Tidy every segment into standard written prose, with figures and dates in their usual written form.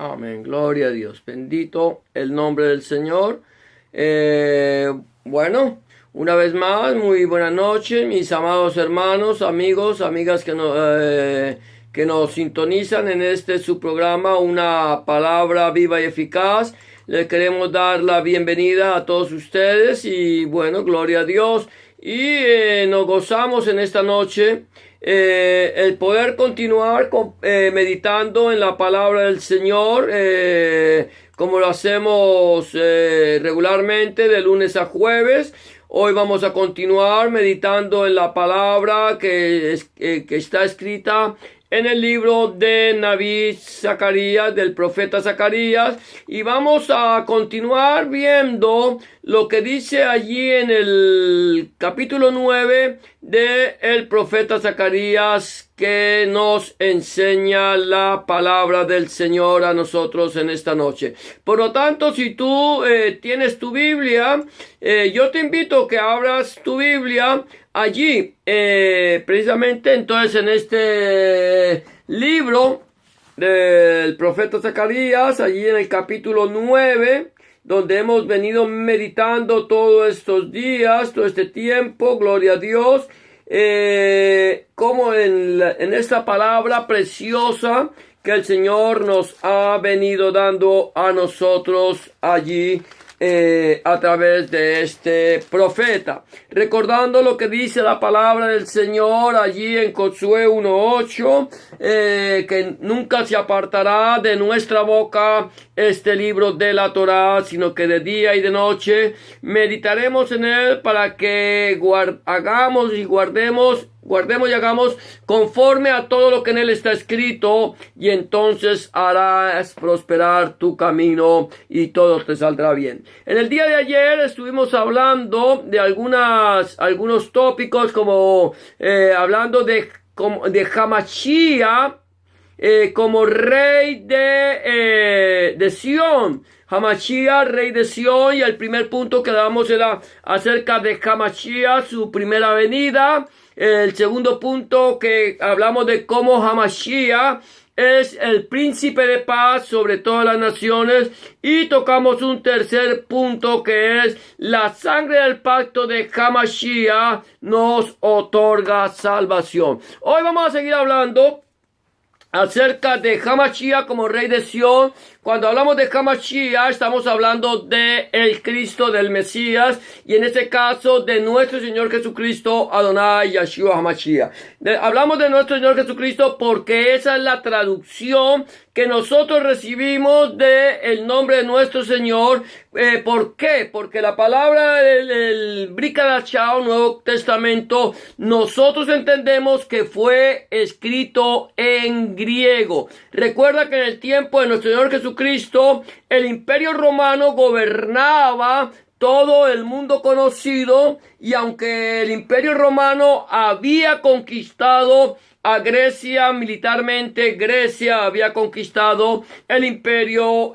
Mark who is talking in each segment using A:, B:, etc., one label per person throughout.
A: Amén, gloria a Dios, bendito el nombre del Señor. Bueno, una vez más, muy buenas noches, mis amados hermanos, amigos, amigas que nos sintonizan en su programa, Una Palabra Viva y Eficaz. Les queremos dar la bienvenida a todos ustedes y bueno, gloria a Dios. Y nos gozamos en esta noche el poder continuar meditando en la palabra del Señor, como lo hacemos regularmente de lunes a jueves. Hoy vamos a continuar meditando en la palabra que está escrita en el libro de Naví Zacarías, del profeta Zacarías, y vamos a continuar viendo lo que dice allí en el capítulo 9 del profeta Zacarías, que nos enseña la palabra del Señor a nosotros en esta noche. Por lo tanto, si tú tienes tu Biblia, yo te invito a que abras tu Biblia allí, precisamente entonces en este libro del profeta Zacarías, allí en el capítulo 9, donde hemos venido meditando todos estos días, todo este tiempo, gloria a Dios, como en esta palabra preciosa que el Señor nos ha venido dando a nosotros allí, a través de este profeta, recordando lo que dice la palabra del Señor allí en Josué 1:8, que nunca se apartará de nuestra boca este libro de la Torá, sino que de día y de noche meditaremos en él, para que hagamos y guardemos y hagamos conforme a todo lo que en él está escrito, y entonces harás prosperar tu camino y todo te saldrá bien. En el día de ayer estuvimos hablando de algunos tópicos, como hablando de Hamashiach, como rey de Sión. Hamashiach, rey de Sión, y el primer punto que damos era acerca de Hamashiach, su primera venida. El segundo punto que hablamos de cómo Hamashiach es el príncipe de paz sobre todas las naciones, y tocamos un tercer punto que es la sangre del pacto de Hamashiach nos otorga salvación. Hoy vamos a seguir hablando acerca de Hamashiach como rey de Sión. Cuando hablamos de Hamashiach, estamos hablando de el Cristo, del Mesías, y en este caso de nuestro Señor Jesucristo, Adonai Yeshua Hamashiach. Hablamos de nuestro Señor Jesucristo porque esa es la traducción que nosotros recibimos del nombre de nuestro Señor. ¿Por qué? Porque la palabra del Brit Hadashah, Nuevo Testamento, nosotros entendemos que fue escrito en griego. Recuerda que en el tiempo de nuestro Señor Jesucristo, el Imperio Romano gobernaba todo el mundo conocido, y aunque el Imperio Romano había conquistado a Grecia militarmente, Grecia había conquistado el imperio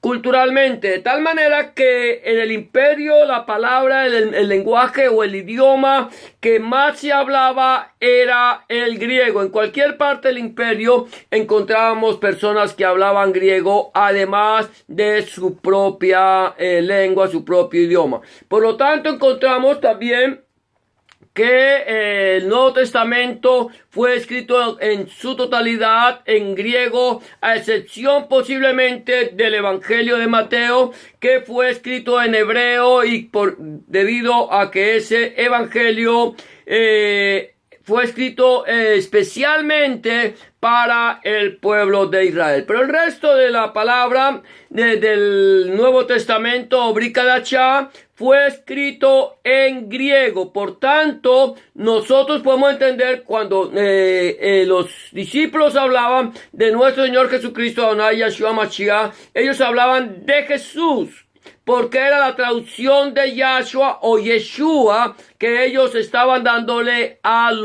A: culturalmente, de tal manera que en el imperio la palabra, el lenguaje o el idioma que más se hablaba era el griego. En cualquier parte del imperio encontrábamos personas que hablaban griego, además de su propia lengua, su propio idioma. Por lo tanto, encontramos también que el Nuevo Testamento fue escrito en su totalidad en griego, a excepción posiblemente del Evangelio de Mateo, que fue escrito en hebreo, y debido a que ese Evangelio fue escrito especialmente para el pueblo de Israel. Pero el resto de la palabra del Nuevo Testamento, Brit Hadashah, fue escrito en griego. Por tanto, nosotros podemos entender cuando los discípulos hablaban de nuestro Señor Jesucristo, Adonai Yeshua Mashiach, ellos hablaban de Jesús, porque era la traducción de Yahshua o Yeshua que ellos estaban dándole al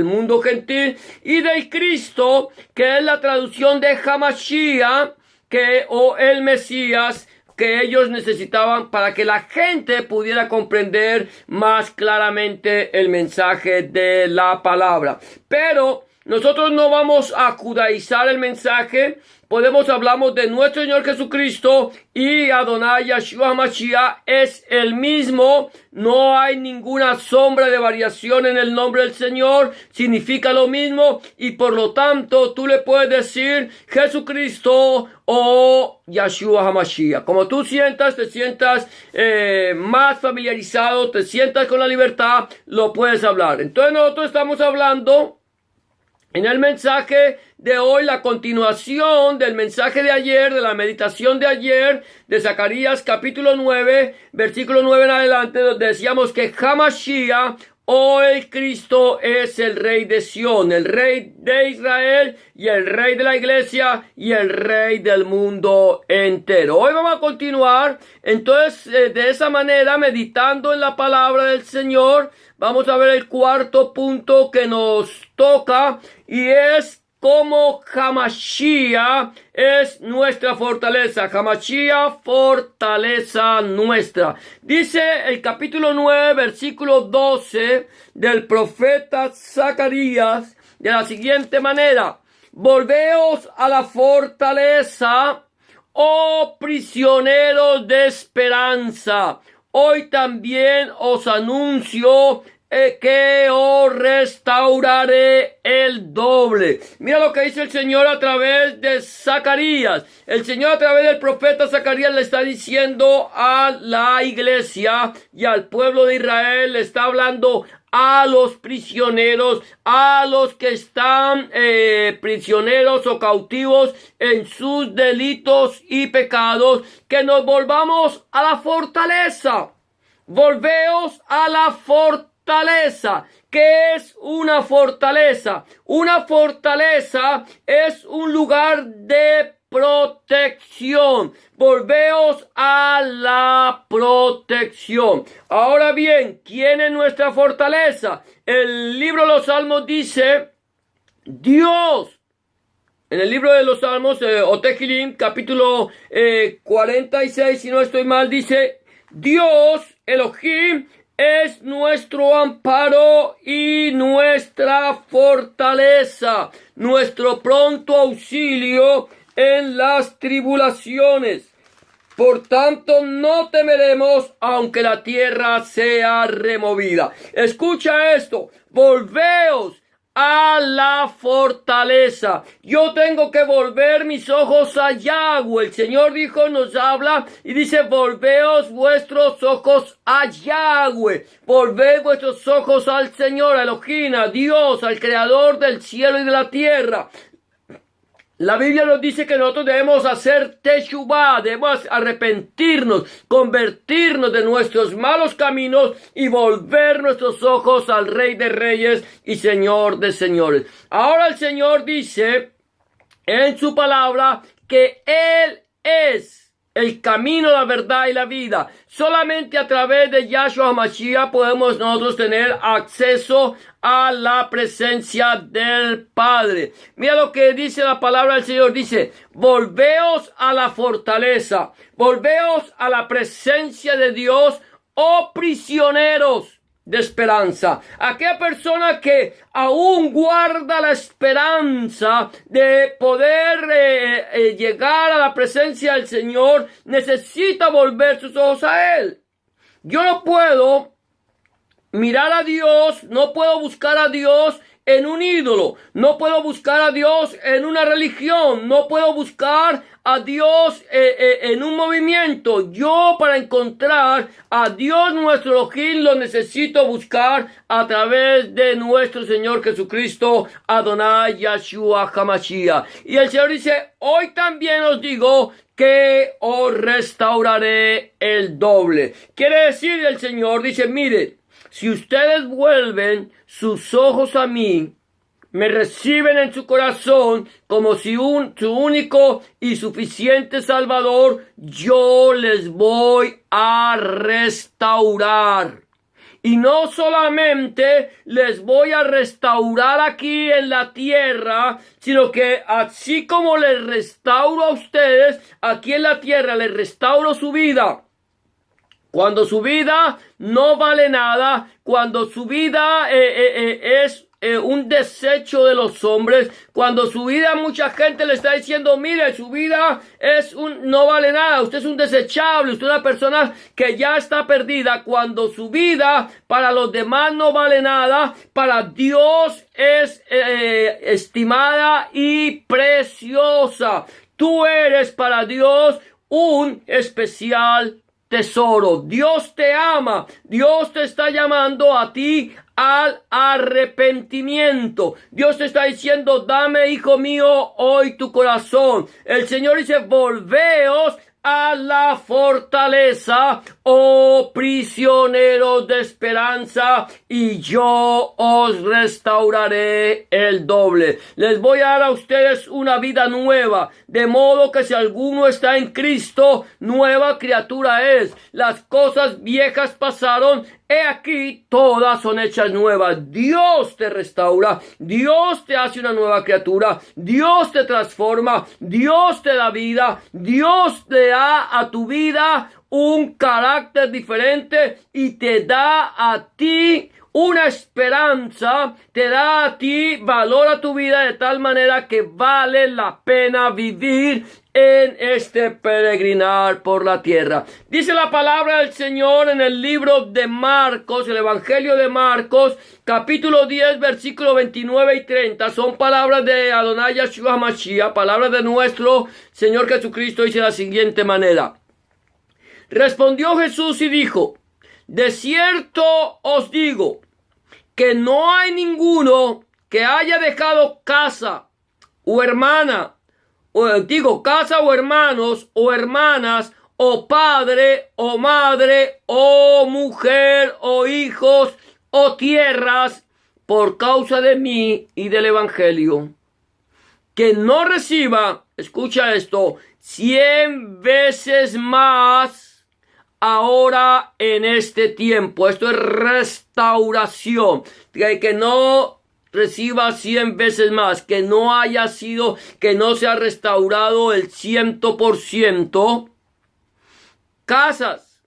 A: mundo gentil, y del Cristo, que es la traducción de Hamashiach, o el Mesías, que ellos necesitaban para que la gente pudiera comprender más claramente el mensaje de la palabra. Pero nosotros no vamos a judaizar el mensaje. Hablamos de nuestro Señor Jesucristo y Adonai Yeshua HaMashiach es el mismo. No hay ninguna sombra de variación en el nombre del Señor. Significa lo mismo y por lo tanto tú le puedes decir Jesucristo o Yeshua HaMashiach. Como tú te sientas más familiarizado, te sientas con la libertad, lo puedes hablar. Entonces nosotros estamos hablando en el mensaje de hoy, la continuación del mensaje de ayer, de la meditación de ayer, de Zacarías capítulo 9, versículo 9 en adelante, donde decíamos que Hamashiach o el Cristo es el Rey de Sión, el Rey de Israel y el Rey de la Iglesia y el Rey del mundo entero. Hoy vamos a continuar entonces de esa manera, meditando en la palabra del Señor. Vamos a ver el cuarto punto que nos toca y es cómo Hamashiach es nuestra fortaleza. Hamashiach, fortaleza nuestra. Dice el capítulo 9, versículo 12 del profeta Zacarías de la siguiente manera: volveos a la fortaleza, oh prisioneros de esperanza. Hoy también os anuncio que os restauraré el doble. Mira lo que dice el Señor a través de Zacarías. El Señor a través del profeta Zacarías le está diciendo a la iglesia y al pueblo de Israel, le está hablando a los prisioneros, a los que están prisioneros o cautivos en sus delitos y pecados, que nos volvamos a la fortaleza. Volveos a la fortaleza. ¿Qué es una fortaleza? Una fortaleza es un lugar de protección. Volveos a la protección. Ahora bien, ¿quién es nuestra fortaleza? El libro de los Salmos dice, Dios. En el libro de los Salmos, Otehilim, capítulo 46, si no estoy mal, dice, Dios, Elohim, es nuestro amparo y nuestra fortaleza, nuestro pronto auxilio en las tribulaciones. Por tanto, no temeremos aunque la tierra sea removida. Escucha esto, volveos a la fortaleza. Yo tengo que volver mis ojos a Yahweh. El Señor dijo, nos habla y dice, volveos vuestros ojos a Yahweh. Volved vuestros ojos al Señor, a Elohim, a Dios, al Creador del cielo y de la tierra. La Biblia nos dice que nosotros debemos hacer teshuvah, debemos arrepentirnos, convertirnos de nuestros malos caminos y volver nuestros ojos al Rey de Reyes y Señor de Señores. Ahora el Señor dice en su palabra que Él es el camino, la verdad y la vida. Solamente a través de Yahshua HaMashiach podemos nosotros tener acceso a la presencia del Padre. Mira lo que dice la palabra del Señor. Dice, volveos a la fortaleza, volveos a la presencia de Dios, oh prisioneros de esperanza. Aquella persona que aún guarda la esperanza de poder llegar a la presencia del Señor, necesita volver sus ojos a Él. Yo no puedo mirar a Dios, no puedo buscar a Dios en un ídolo, no puedo buscar a Dios en una religión, no puedo buscar a Dios en un movimiento. Yo, para encontrar a Dios nuestro Elohim, lo necesito buscar a través de nuestro Señor Jesucristo, Adonai Yeshua HaMashiach. Y el Señor dice, hoy también os digo que os restauraré el doble. Quiere decir el Señor, dice, mire, si ustedes vuelven sus ojos a mí, me reciben en su corazón como si su único y suficiente Salvador, yo les voy a restaurar. Y no solamente les voy a restaurar aquí en la tierra, sino que así como les restauro a ustedes, aquí en la tierra les restauro su vida. Cuando su vida no vale nada, cuando su vida es un desecho de los hombres, cuando su vida mucha gente le está diciendo, mire, su vida no vale nada, usted es un desechable, usted es una persona que ya está perdida. Cuando su vida para los demás no vale nada, para Dios es estimada y preciosa. Tú eres para Dios un especial tesoro. Dios te ama. Dios te está llamando a ti al arrepentimiento. Dios te está diciendo, dame, hijo mío, hoy tu corazón. El Señor dice, volveos a la fortaleza, oh prisioneros de esperanza, y yo os restauraré el doble. Les voy a dar a ustedes una vida nueva, de modo que si alguno está en Cristo, nueva criatura es. Las cosas viejas pasaron, he aquí, todas son hechas nuevas. Dios te restaura, Dios te hace una nueva criatura, Dios te transforma, Dios te da vida, Dios te da a tu vida un carácter diferente y te da a ti una esperanza, te da a ti valor a tu vida de tal manera que vale la pena vivir en este peregrinar por la tierra. Dice la palabra del Señor en el libro de Marcos, el Evangelio de Marcos, capítulo 10, versículo 29 y 30. Son palabras de Adonai Yeshua Mashiach, palabras de nuestro Señor Jesucristo. Dice de la siguiente manera: respondió Jesús y dijo, de cierto os digo, que no hay ninguno que haya dejado casa o hermana, casa o hermanos o hermanas, o padre o madre, o mujer o hijos o tierras, por causa de mí y del Evangelio, que no reciba, escucha esto, 100 veces más ahora en este tiempo. Esto es restauración. Que no reciba 100 veces más, que no haya sido, que no se ha restaurado el 100%. Casas,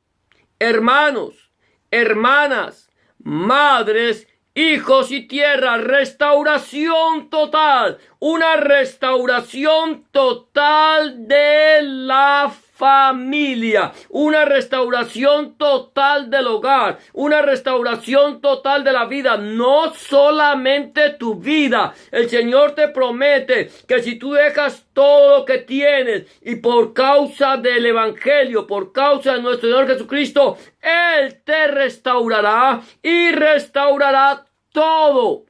A: hermanos, hermanas, madres, hijos y tierra, restauración total, una restauración total de la familia, una restauración total del hogar, una restauración total de la vida, no solamente tu vida. El Señor te promete que si tú dejas todo lo que tienes y por causa del Evangelio, por causa de nuestro Señor Jesucristo, Él te restaurará y restaurará todo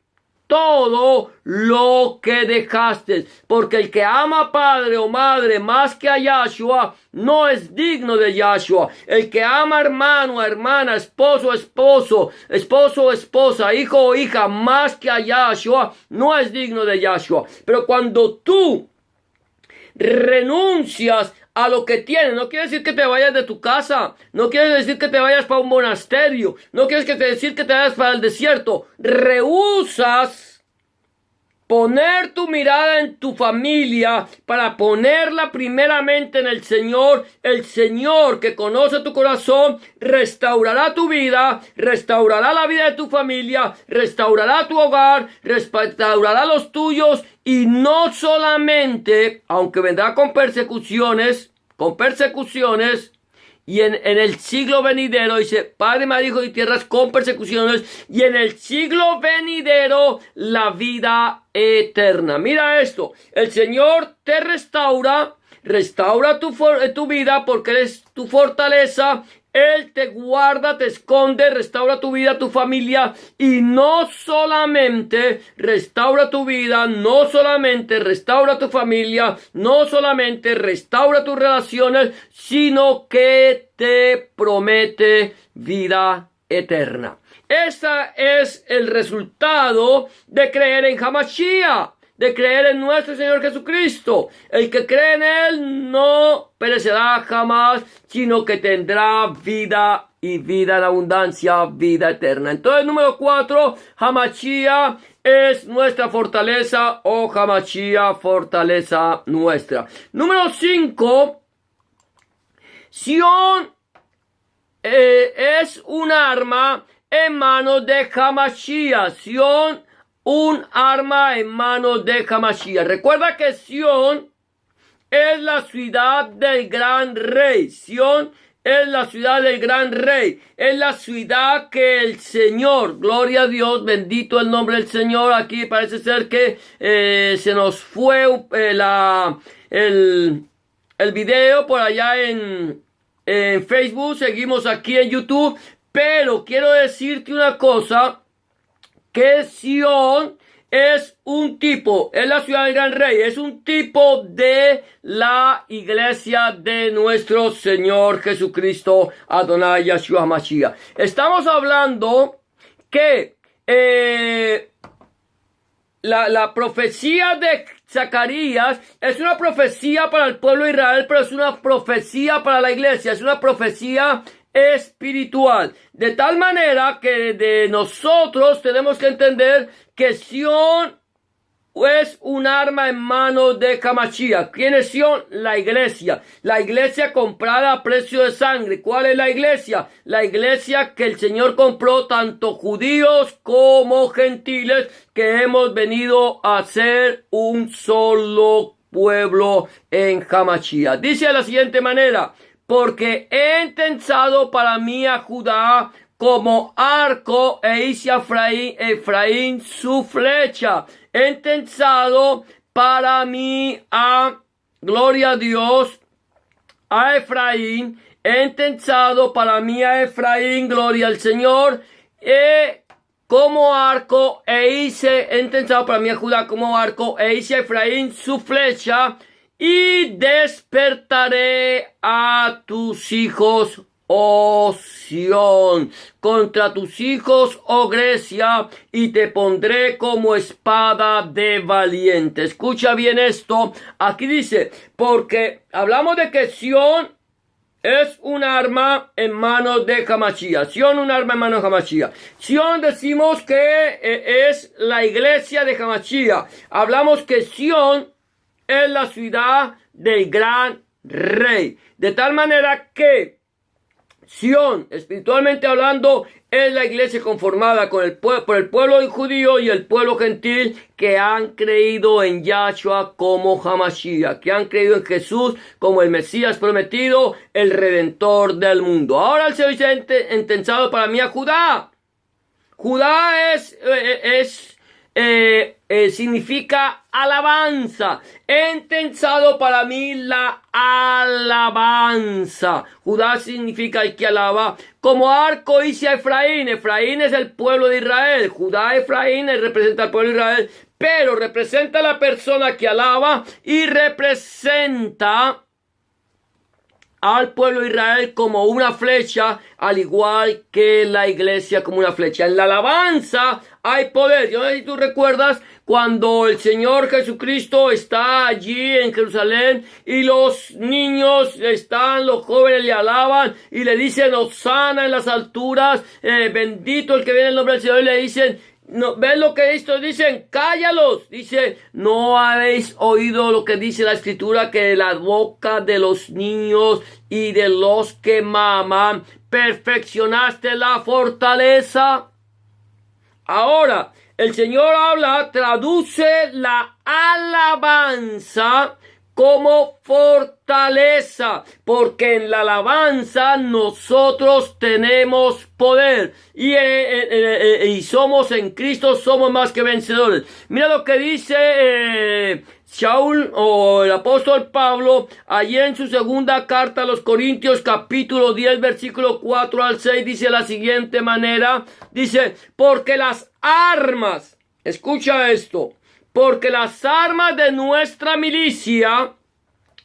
A: lo que dejaste, porque el que ama a padre o madre más que a Yahshua no es digno de Yahshua. El que ama hermano, hermana, esposo o esposa, hijo o hija más que a Yahshua no es digno de Yahshua. Pero cuando tú renuncias a lo que tienes, no quiere decir que te vayas de tu casa, no quiere decir que te vayas para un monasterio, no quiere decir que te vayas para el desierto. Rehusas poner tu mirada en tu familia para ponerla primeramente en el Señor que conoce tu corazón, restaurará tu vida, restaurará la vida de tu familia, restaurará tu hogar, restaurará los tuyos, y no solamente, aunque vendrá con persecuciones, y en el siglo venidero, dice, Padre, Madre, Hijo y tierras con persecuciones, y en el siglo venidero la vida eterna. Mira esto, el Señor te restaura tu vida porque eres tu fortaleza. Él te guarda, te esconde, restaura tu vida, tu familia, y no solamente restaura tu vida, no solamente restaura tu familia, no solamente restaura tus relaciones, sino que te promete vida eterna. Ese es el resultado de creer en Hamashiach, de creer en nuestro Señor Jesucristo. El que cree en Él no perecerá jamás, sino que tendrá vida y vida en abundancia, vida eterna. Entonces, número 4, Hamashiach es nuestra fortaleza, o Hamashiach, fortaleza nuestra. Número 5, Sion es un arma en manos de Hamashiach. Sion, un arma en manos de Hamashiach. Recuerda que Sion es la ciudad del gran rey. Sion es la ciudad del gran rey. Es la ciudad que el Señor, gloria a Dios, bendito el nombre del Señor. Aquí parece ser que se nos fue el video por allá en Facebook. Seguimos aquí en YouTube. Pero quiero decirte una cosa, que Sion es un tipo, es la ciudad del gran rey, es un tipo de la iglesia de nuestro Señor Jesucristo, Adonai Yahshua HaMashiach. Estamos hablando que la profecía de Zacarías es una profecía para el pueblo de Israel, pero es una profecía para la iglesia, es una profecía espiritual, de tal manera que de nosotros tenemos que entender que Sion es un arma en manos de Hamashiach. ¿Quién es Sion? La iglesia comprada a precio de sangre. ¿Cuál es la iglesia? La iglesia que el Señor compró, tanto judíos como gentiles, que hemos venido a ser un solo pueblo en Hamashiach. Dice de la siguiente manera: porque he intentado para mí a Judá como arco, e hice a Efraín su flecha. He intentado para mí a, gloria a Dios, a Efraín. He intentado para mí a Efraín, gloria al Señor. Como arco, he intentado para mí a Judá como arco, e hice a Efraín su flecha. Y despertaré a tus hijos, oh Sión, contra tus hijos, oh Grecia, y te pondré como espada de valiente. Escucha bien esto. Aquí dice, porque hablamos de que Sión es un arma en manos de Hamashiach. Sion, un arma en manos de Hamashiach. Sion decimos que es la iglesia de Hamashiach. Hablamos que Sion es la ciudad del gran rey. De tal manera que Sion, espiritualmente hablando, es la iglesia conformada por el pueblo judío y el pueblo gentil, que han creído en Yahshua como Hamashiach, que han creído en Jesús como el Mesías prometido, el Redentor del mundo. Ahora el Señor dice, intentado para mí a Judá. Judá significa alabanza. He intentado para mí la alabanza. Judá significa el que alaba. Como arco hice a Efraín. Efraín es el pueblo de Israel. Judá, Efraín, representa al pueblo de Israel, pero representa a la persona que alaba y representa al pueblo de Israel como una flecha, al igual que la iglesia como una flecha. En la alabanza hay poder. Yo no sé si tú recuerdas cuando el Señor Jesucristo está allí en Jerusalén y los niños los jóvenes le alaban y le dicen Hosana en las alturas, bendito el que viene en el nombre del Señor, y le dicen, no, ¿ven lo que estos dicen? Cállalos. Dice, ¿no habéis oído lo que dice la Escritura? Que de la boca de los niños y de los que maman perfeccionaste la fortaleza. Ahora, el Señor traduce la alabanza como fortaleza, porque en la alabanza nosotros tenemos poder y somos en Cristo, somos más que vencedores. Mira lo que dice Shaul o el apóstol Pablo allí en su segunda carta a los Corintios, capítulo 10, versículo 4 al 6, dice de la siguiente manera, dice, porque las armas, escucha esto, porque las armas de nuestra milicia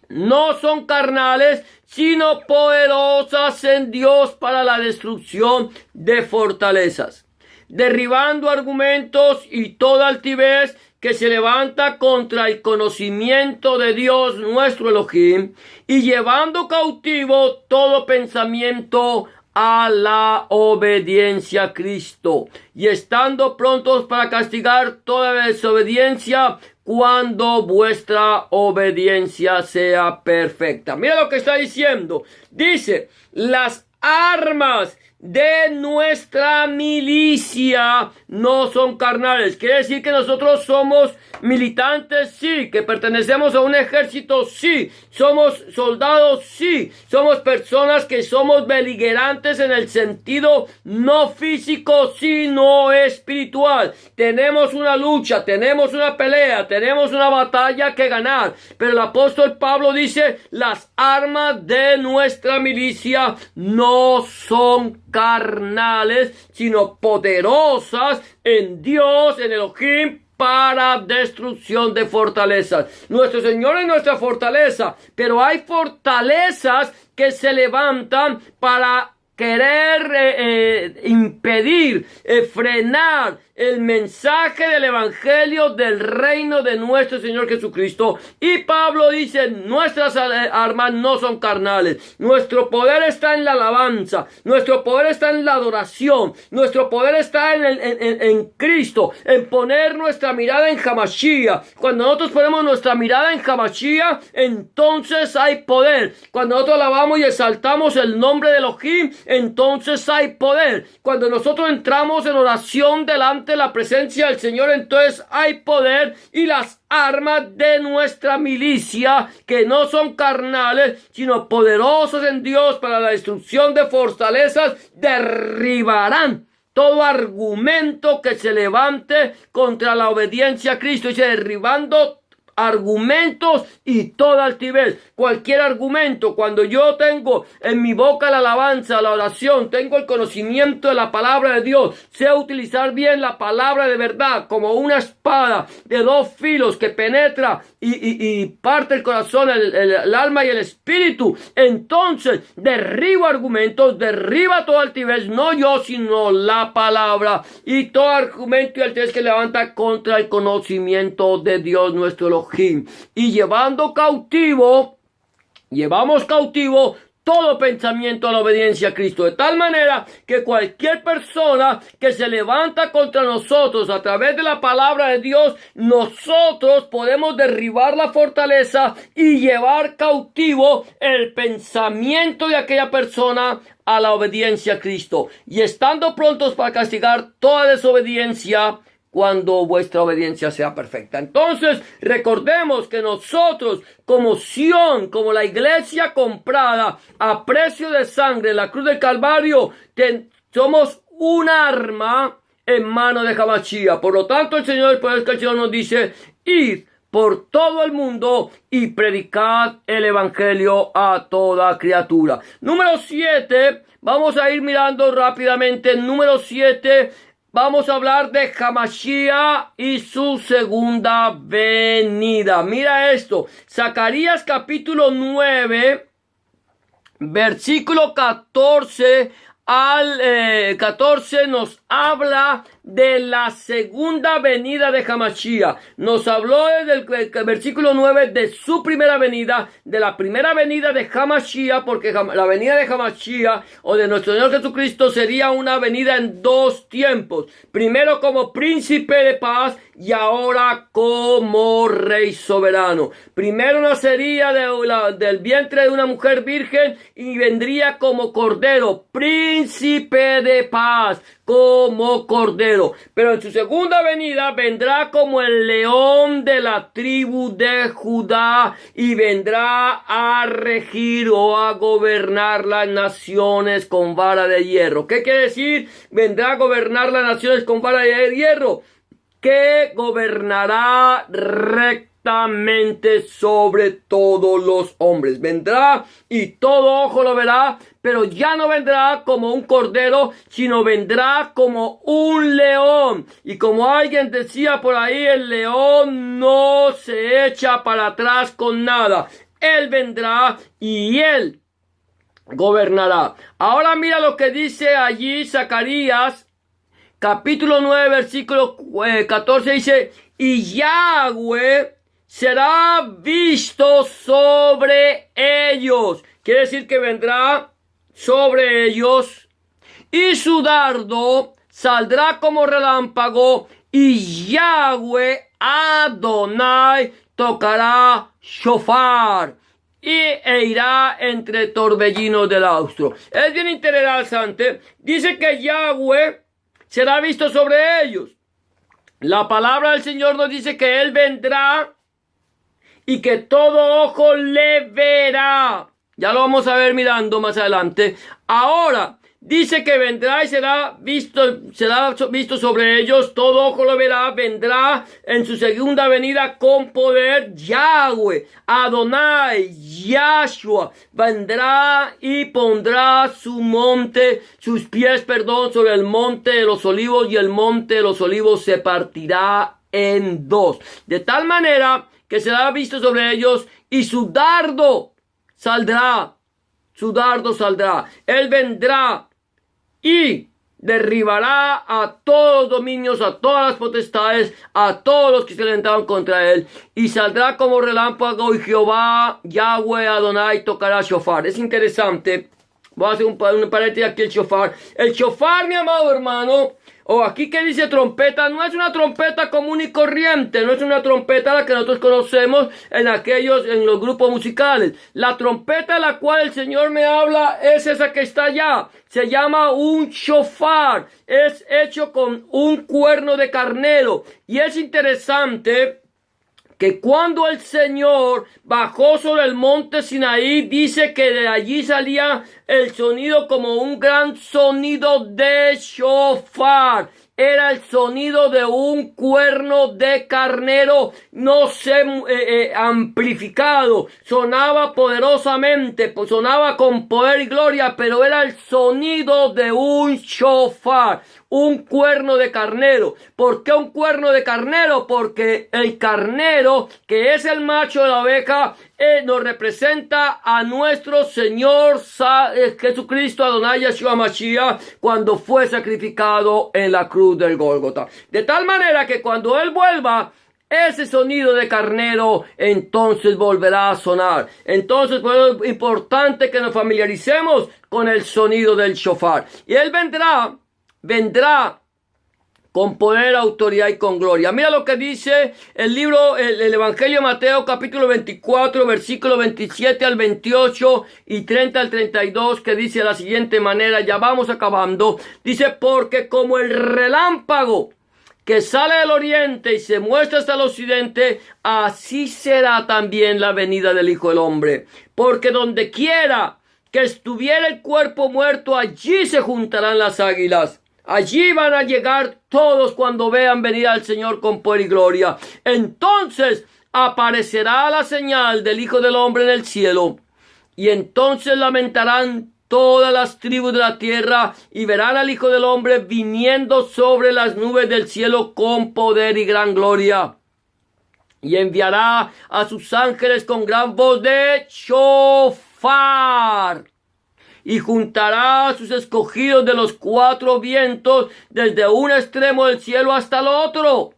A: no son carnales, sino poderosas en Dios para la destrucción de fortalezas, derribando argumentos y toda altivez que se levanta contra el conocimiento de Dios nuestro Elohim, y llevando cautivo todo pensamiento a la obediencia a Cristo, y estando prontos para castigar toda desobediencia cuando vuestra obediencia sea perfecta. Mira lo que está diciendo. Dice, las armas de nuestra milicia no son carnales. Quiere decir que nosotros somos militantes, sí. Que pertenecemos a un ejército, sí. Somos soldados, sí. Somos personas que somos beligerantes en el sentido no físico, sino espiritual. Tenemos una lucha, tenemos una pelea, tenemos una batalla que ganar. Pero el apóstol Pablo dice, las armas de nuestra milicia no son carnales, sino poderosas en Dios, en Elohim, para destrucción de fortalezas. Nuestro Señor es nuestra fortaleza, pero hay fortalezas que se levantan para querer impedir, frenar el mensaje del evangelio del reino de nuestro Señor Jesucristo. Y Pablo dice, nuestras armas no son carnales. Nuestro poder está en la alabanza. Nuestro poder está en la adoración. Nuestro poder está en Cristo. En poner nuestra mirada en Hamashiach. Cuando nosotros ponemos nuestra mirada en Hamashiach, entonces hay poder. Cuando nosotros alabamos y exaltamos el nombre de Elohim, entonces hay poder. Cuando nosotros entramos en oración delante de la presencia del Señor, entonces hay poder. Y las armas de nuestra milicia, que no son carnales, sino poderosas en Dios para la destrucción de fortalezas, derribarán todo argumento que se levante contra la obediencia a Cristo. Y derribando argumentos y toda altivez, cualquier argumento. Cuando yo tengo en mi boca la alabanza, la oración, tengo el conocimiento de la palabra de Dios, sé utilizar bien la palabra de verdad como una espada de dos filos que penetra y parte el corazón, el alma y el espíritu, entonces derribo argumentos, derriba toda altivez, no yo sino la palabra, y todo argumento y altivez que levanta contra el conocimiento de Dios nuestro Elohim. Y llevamos cautivo todo pensamiento a la obediencia a Cristo, de tal manera que cualquier persona que se levanta contra nosotros a través de la palabra de Dios, nosotros podemos derribar la fortaleza y llevar cautivo el pensamiento de aquella persona a la obediencia a Cristo, y estando prontos para castigar toda desobediencia cuando vuestra obediencia sea perfecta. Entonces, recordemos que nosotros, como Sión, como la iglesia comprada a precio de sangre en la cruz del Calvario, somos un arma en mano de Hamashiach. Por lo tanto, el Señor nos dice, id por todo el mundo y predicad el evangelio a toda criatura. Número 7, vamos a ir mirando rápidamente. Número 7, vamos a hablar de Hamashiach y su segunda venida. Mira esto, Zacarías capítulo 9, versículo 14 al 14 nos habla de la segunda venida de Hamashiach. Nos habló desde el versículo 9 de su primera venida, de la primera venida de Hamashiach, porque la venida de Hamashiach o de nuestro Señor Jesucristo sería una venida en dos tiempos. Primero como príncipe de paz y ahora como rey soberano. Primero nacería del vientre de una mujer virgen y vendría como cordero, príncipe de paz, como cordero. Pero en su segunda venida vendrá como el león de la tribu de Judá y vendrá a regir o a gobernar las naciones con vara de hierro. ¿Qué quiere decir? Vendrá a gobernar las naciones con vara de hierro, que gobernará rectamente sobre todos los hombres. Vendrá y todo ojo lo verá, pero ya no vendrá como un cordero, sino vendrá como un león. Y como alguien decía por ahí, el león no se echa para atrás con nada. Él vendrá y él gobernará. Ahora mira lo que dice allí Zacarías capítulo 9, versículo 14, dice, y Yahweh será visto sobre ellos. Quiere decir que vendrá sobre ellos, y su dardo saldrá como relámpago, y Yahweh Adonai tocará shofar e irá entre torbellinos del austro. Es bien interesante. Dice que Yahweh será visto sobre ellos. La palabra del Señor nos dice que Él vendrá y que todo ojo le verá. Ya lo vamos a ver mirando más adelante. Ahora, dice que vendrá y será visto sobre ellos, todo ojo lo verá, vendrá en su segunda venida con poder. Yahweh, Adonai, Yahshua, vendrá y pondrá sus pies, sobre el monte de los olivos, y el monte de los olivos se partirá en dos. De tal manera que será visto sobre ellos, y su dardo saldrá. Él vendrá y derribará a todos los dominios, a todas las potestades, a todos los que se levantaron contra él, y saldrá como relámpago, y Jehová, Yahweh Adonai, tocará shofar. Es interesante. Voy a hacer un paréntesis aquí. El shofar, mi amado hermano, o aquí que dice trompeta, no es una trompeta común y corriente, no es una trompeta la que nosotros conocemos en los grupos musicales. La trompeta de la cual el Señor me habla es esa que está allá. Se llama un shofar. Es hecho con un cuerno de carnero. Y es interesante que cuando el Señor bajó sobre el monte Sinaí, dice que de allí salía el sonido como un gran sonido de shofar. Era el sonido de un cuerno de carnero, no sé, amplificado. Sonaba poderosamente, sonaba con poder y gloria, pero era el sonido de un shofar, un cuerno de carnero. ¿Por qué un cuerno de carnero? Porque el carnero, que es el macho de la oveja, nos representa a nuestro Señor Jesucristo, Adonai Yeshua Mashiach, cuando fue sacrificado en la cruz del Gólgota. De tal manera que cuando Él vuelva, ese sonido de carnero entonces volverá a sonar. Entonces, pues, es importante que nos familiaricemos con el sonido del shofar. Y Él vendrá con poder, autoridad y con gloria. Mira lo que dice el Evangelio de Mateo, capítulo 24, versículo 27 al 28 y 30 al 32, que dice de la siguiente manera, ya vamos acabando. Dice, porque como el relámpago que sale del oriente y se muestra hasta el occidente, así será también la venida del Hijo del Hombre. Porque donde quiera que estuviera el cuerpo muerto, allí se juntarán las águilas. Allí van a llegar todos cuando vean venir al Señor con poder y gloria. Entonces aparecerá la señal del Hijo del Hombre en el cielo. Y entonces lamentarán todas las tribus de la tierra y verán al Hijo del Hombre viniendo sobre las nubes del cielo con poder y gran gloria. Y enviará a sus ángeles con gran voz de shofar. Y juntará a sus escogidos de los cuatro vientos, desde un extremo del cielo hasta el otro.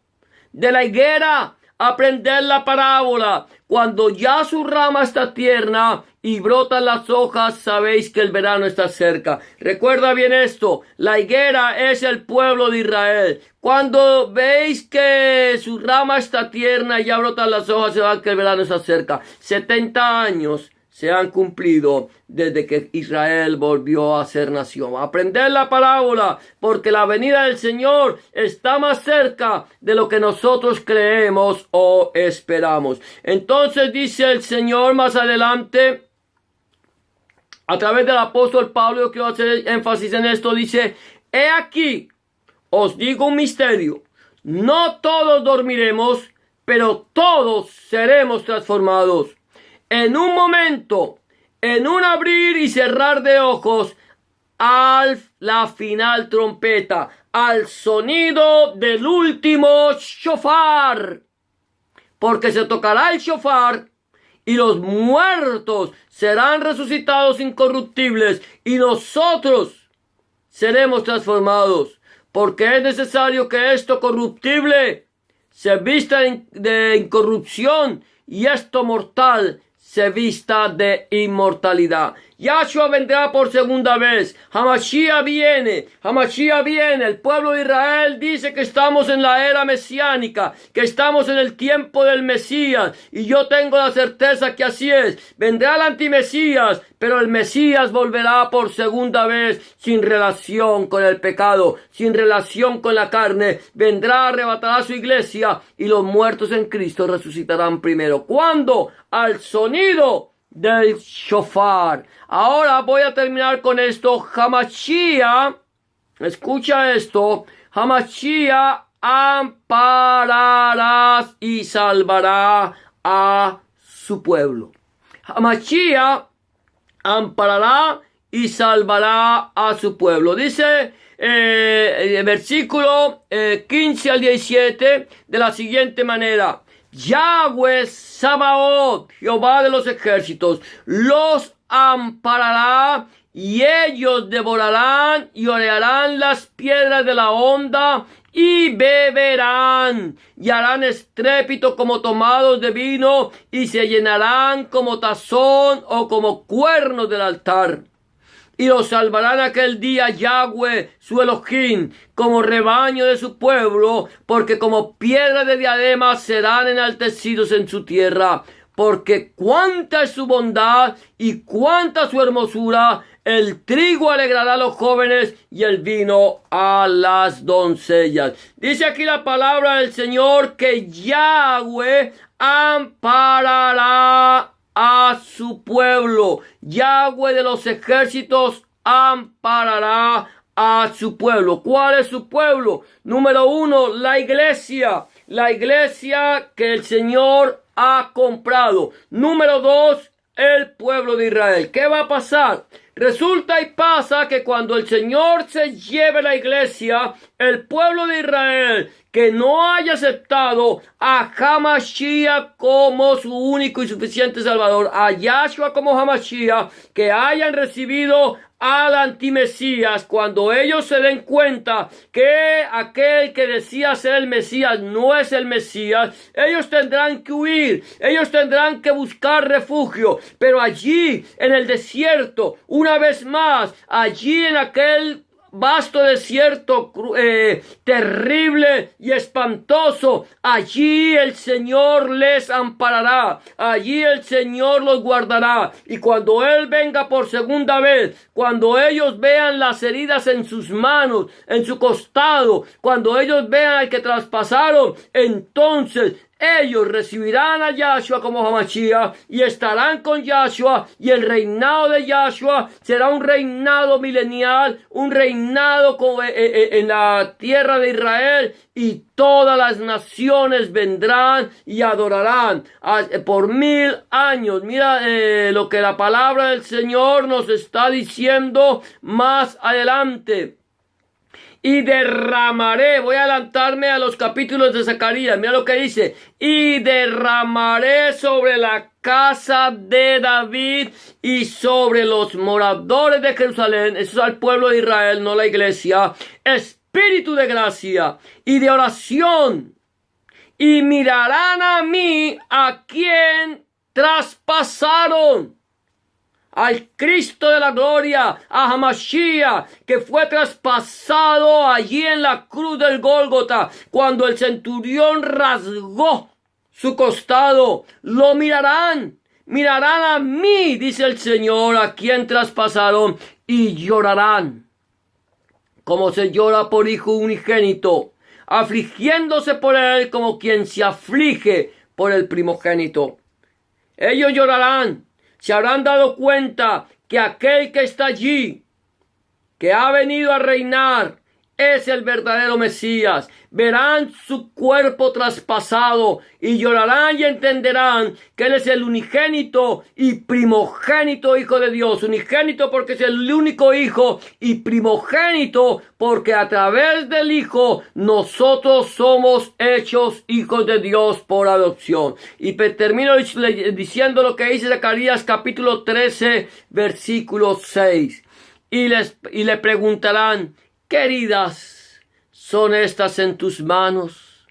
A: De la higuera, aprended la parábola. Cuando ya su rama está tierna y brotan las hojas, sabéis que el verano está cerca. Recuerda bien esto, la higuera es el pueblo de Israel. Cuando veis que su rama está tierna y ya brotan las hojas, sabéis que el verano está cerca. 70 años se han cumplido desde que Israel volvió a ser nación. Aprended la parábola, porque la venida del Señor está más cerca de lo que nosotros creemos o esperamos. Entonces dice el Señor más adelante, a través del apóstol Pablo, yo quiero hacer énfasis en esto, dice, he aquí, os digo un misterio, no todos dormiremos, pero todos seremos transformados. En un momento, en un abrir y cerrar de ojos, la final trompeta, al sonido del último shofar. Porque se tocará el shofar y los muertos serán resucitados incorruptibles y nosotros seremos transformados. Porque es necesario que esto corruptible se vista de incorrupción y esto mortal se vista de inmortalidad. Yahshua vendrá por segunda vez. Hamashiach viene. El pueblo de Israel dice que estamos en la era mesiánica, que estamos en el tiempo del Mesías. Y yo tengo la certeza que así es. Vendrá el antimesías, pero el Mesías volverá por segunda vez sin relación con el pecado, sin relación con la carne. Vendrá, arrebatará a su iglesia y los muertos en Cristo resucitarán primero. ¿Cuándo? Al sonido del shofar. Ahora voy a terminar con esto. Hamashiach, escucha esto. Hamashiach amparará y salvará a su pueblo. Hamashiach amparará y salvará a su pueblo. Dice el versículo 15 al 17 de la siguiente manera: Yahweh Sabaoth, Jehová de los ejércitos, los amparará y ellos devorarán y horearán las piedras de la honda y beberán y harán estrépito como tomados de vino y se llenarán como tazón o como cuernos del altar. Y los salvarán aquel día Yahweh, su Elohim, como rebaño de su pueblo, porque como piedra de diadema serán enaltecidos en su tierra. Porque cuánta es su bondad y cuánta su hermosura, el trigo alegrará a los jóvenes y el vino a las doncellas. Dice aquí la palabra del Señor que Yahweh amparará a su pueblo. Yahweh de los ejércitos amparará a su pueblo. ¿Cuál es su pueblo? Número 1, la iglesia. La iglesia que el Señor ha comprado. Número 2, el pueblo de Israel. ¿Qué va a pasar? Resulta y pasa que cuando el Señor se lleve la iglesia, el pueblo de Israel que no haya aceptado a Hamashiach como su único y suficiente Salvador, a Yahshua como Hamashiach, que hayan recibido al antimesías, cuando ellos se den cuenta que aquel que decía ser el Mesías no es el Mesías, ellos tendrán que huir, ellos tendrán que buscar refugio, pero allí en el desierto, una vez más, allí en aquel vasto desierto terrible y espantoso, allí el Señor les amparará, allí el Señor los guardará, y cuando Él venga por segunda vez, cuando ellos vean las heridas en sus manos, en su costado, cuando ellos vean al que traspasaron, entonces ellos recibirán a Yahshua como Hamashiach y estarán con Yahshua, y el reinado de Yahshua será un reinado milenial, un reinado en la tierra de Israel, y todas las naciones vendrán y adorarán por 1000 años. Mira lo que la palabra del Señor nos está diciendo más adelante. Y derramaré, voy a adelantarme a los capítulos de Zacarías, mira lo que dice: y derramaré sobre la casa de David y sobre los moradores de Jerusalén, eso es al pueblo de Israel, no la iglesia, espíritu de gracia y de oración, y mirarán a mí, a quien traspasaron, al Cristo de la gloria, a Hamashiach, que fue traspasado allí en la cruz del Gólgota, cuando el centurión rasgó su costado. Lo mirarán a mí, dice el Señor, a quien traspasaron, y llorarán, como se llora por hijo unigénito, afligiéndose por él como quien se aflige por el primogénito. Ellos llorarán. Se habrán dado cuenta que aquel que está allí, que ha venido a reinar, es el verdadero Mesías. Verán su cuerpo traspasado y llorarán y entenderán que Él es el unigénito y primogénito Hijo de Dios. Unigénito porque es el único Hijo, y primogénito porque a través del Hijo nosotros somos hechos hijos de Dios por adopción. Y termino diciendo lo que dice Zacarías capítulo 13 versículo 6. Y le preguntarán: ¿qué heridas son estas en tus manos?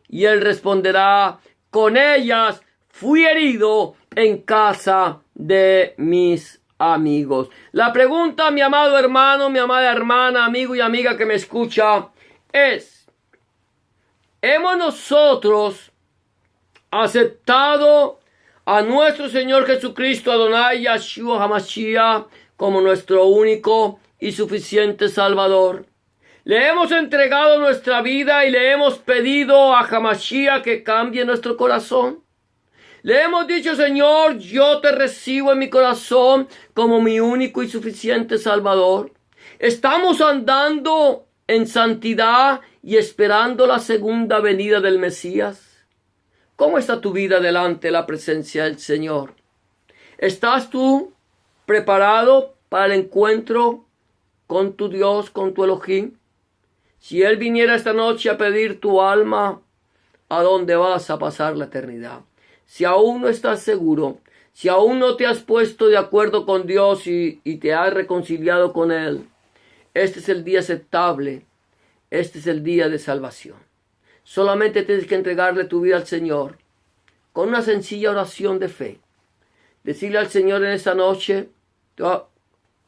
A: Y él responderá: con ellas fui herido en casa de mis amigos. La pregunta, mi amado hermano, mi amada hermana, amigo y amiga que me escucha, es: ¿hemos nosotros aceptado a nuestro Señor Jesucristo, Adonai Yahshua HaMashiach, como nuestro único y suficiente Salvador? Le hemos entregado nuestra vida y le hemos pedido a HaMashiach que cambie nuestro corazón. Le hemos dicho: Señor, yo te recibo en mi corazón como mi único y suficiente Salvador. Estamos andando en santidad y esperando la segunda venida del Mesías. ¿Cómo está tu vida delante de la presencia del Señor? ¿Estás tú preparado para el encuentro con tu Dios, con tu Elohim? Si Él viniera esta noche a pedir tu alma, ¿a dónde vas a pasar la eternidad? Si aún no estás seguro, si aún no te has puesto de acuerdo con Dios y te has reconciliado con Él, este es el día aceptable, este es el día de salvación. Solamente tienes que entregarle tu vida al Señor con una sencilla oración de fe. Decirle al Señor en esta noche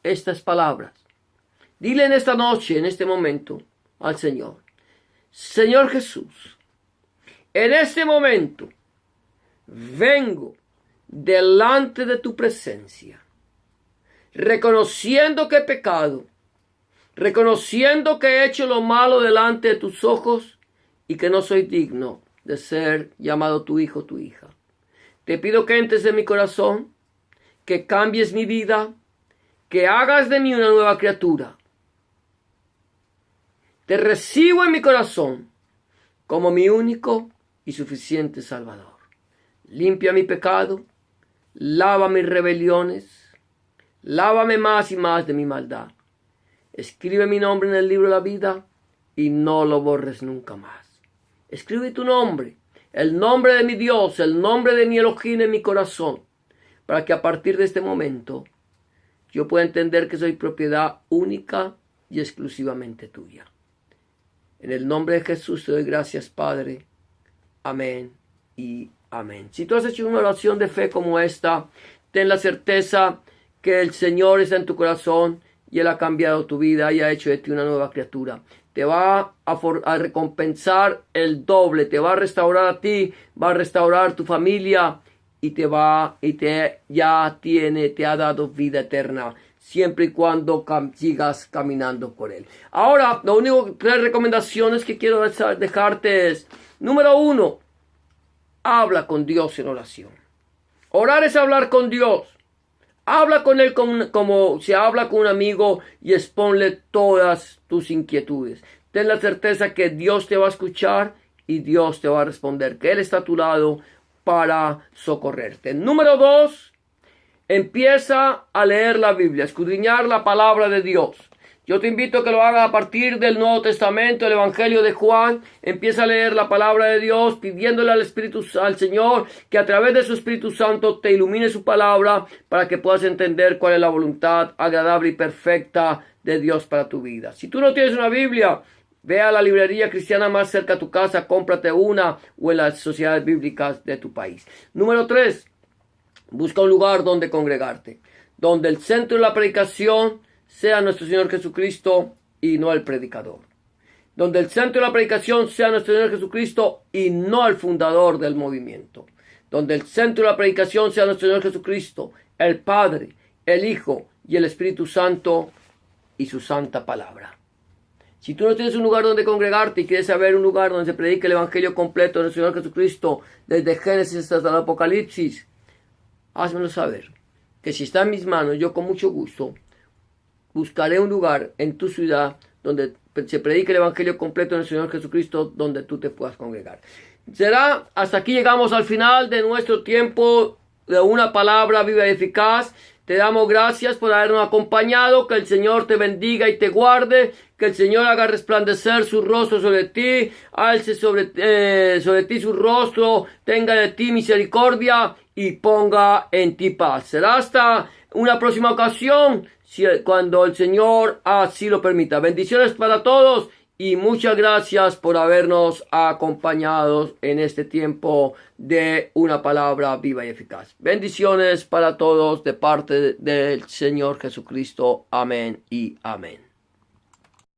A: estas palabras. Dile en esta noche, en este momento, al Señor: Señor Jesús, en este momento vengo delante de tu presencia, reconociendo que he pecado, reconociendo que he hecho lo malo delante de tus ojos y que no soy digno de ser llamado tu hijo, tu hija. Te pido que entres en mi corazón, que cambies mi vida, que hagas de mí una nueva criatura. Te recibo en mi corazón como mi único y suficiente Salvador. Limpia mi pecado, lava mis rebeliones, lávame más y más de mi maldad. Escribe mi nombre en el libro de la vida y no lo borres nunca más. Escribe tu nombre, el nombre de mi Dios, el nombre de mi Elohim en mi corazón, para que a partir de este momento yo pueda entender que soy propiedad única y exclusivamente tuya. En el nombre de Jesús te doy gracias, Padre. Amén y amén. Si tú has hecho una oración de fe como esta, ten la certeza que el Señor está en tu corazón y Él ha cambiado tu vida y ha hecho de ti una nueva criatura. Te va a recompensar el doble, te va a restaurar a ti, va a restaurar tu familia y te ha dado vida eterna, siempre y cuando sigas caminando por Él. Ahora, lo único, 3 recomendaciones que quiero dejarte es: número 1, habla con Dios en oración. Orar es hablar con Dios. Habla con Él como se habla con un amigo y exponle todas tus inquietudes. Ten la certeza que Dios te va a escuchar y Dios te va a responder, que Él está a tu lado para socorrerte. Número 2, empieza a leer la Biblia, a escudriñar la palabra de Dios. Yo te invito a que lo hagas a partir del Nuevo Testamento, el Evangelio de Juan. Empieza a leer la palabra de Dios, pidiéndole al Señor que a través de su Espíritu Santo te ilumine su palabra para que puedas entender cuál es la voluntad agradable y perfecta de Dios para tu vida. Si tú no tienes una Biblia, ve a la librería cristiana más cerca a tu casa, cómprate una, o en las sociedades bíblicas de tu país. Número 3, busca un lugar donde congregarte, donde el centro de la predicación sea nuestro Señor Jesucristo y no el predicador. Donde el centro de la predicación sea nuestro Señor Jesucristo y no el fundador del movimiento. Donde el centro de la predicación sea nuestro Señor Jesucristo, el Padre, el Hijo y el Espíritu Santo y su santa palabra. Si tú no tienes un lugar donde congregarte y quieres saber un lugar donde se predique el Evangelio completo de nuestro Señor Jesucristo, desde Génesis hasta el Apocalipsis, házmelo saber. Que si está en mis manos, yo con mucho gusto buscaré un lugar en tu ciudad donde se predique el Evangelio completo del Señor Jesucristo, donde tú te puedas congregar. Hasta aquí llegamos al final de nuestro tiempo de una palabra viva y eficaz. Te damos gracias por habernos acompañado. Que el Señor te bendiga y te guarde. Que el Señor haga resplandecer su rostro sobre ti. Alce sobre ti su rostro. Tenga de ti misericordia y ponga en ti paz. Será hasta una próxima ocasión, cuando el Señor así lo permita. Bendiciones para todos Y muchas gracias por habernos acompañado en este tiempo de una palabra viva y eficaz. Bendiciones para todos de parte del Señor Jesucristo. Amén y amén.